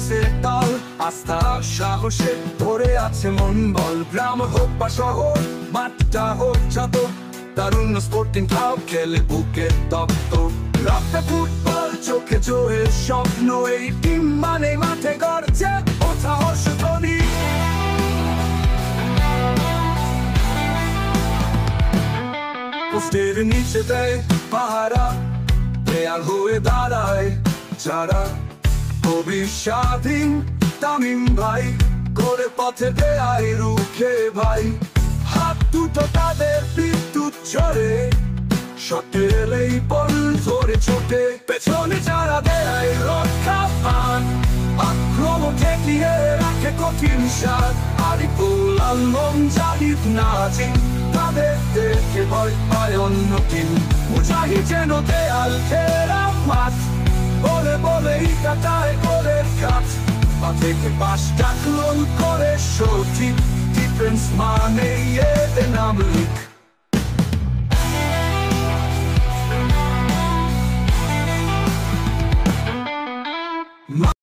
গাছের তাল, আস্থা সাহসে ধরে আছে মন বল। গ্রাম হোক বা শহর, মাঠটা হোক যত, তারুণ্য স্পোর্টিং ক্লাব খেলে বুকে তপ্ত। রক্তে ফুটবল, চোখে জোরের স্বপ্ন, এই টিম মানে মাঠে গড়ছে ওঠা হর্ষধ্বনি। পোস্টের নিচে দেয় পাহারা, দেয়াল হয়ে দাঁড়ায় যারা। কবি স্বাধীন তামিম ভাই, করে পথে দেয় রুখে ভাই। হাত দুটো তাদের বিদ্যুৎ ঝরে, শটে এলেই বল ধরে ছোটে। পেছনে যারা দেয় রক্ষা পান, আক্রমণ ঠেকিয়ে রাখে কঠিন সাত। আরিফুল আলম, জাহিদ নাজিম, তাদের দেখে ভয় পায় অন্য টিম। মুজাহিদ যেন দেয়াল ঘেরা মাঠ, বলে বলেই কাটায় গোলের কাজ। পা থেকে পাঁচটা গোল করে সঠিক, ডিফেন্স মানে এদের নাম লিখ।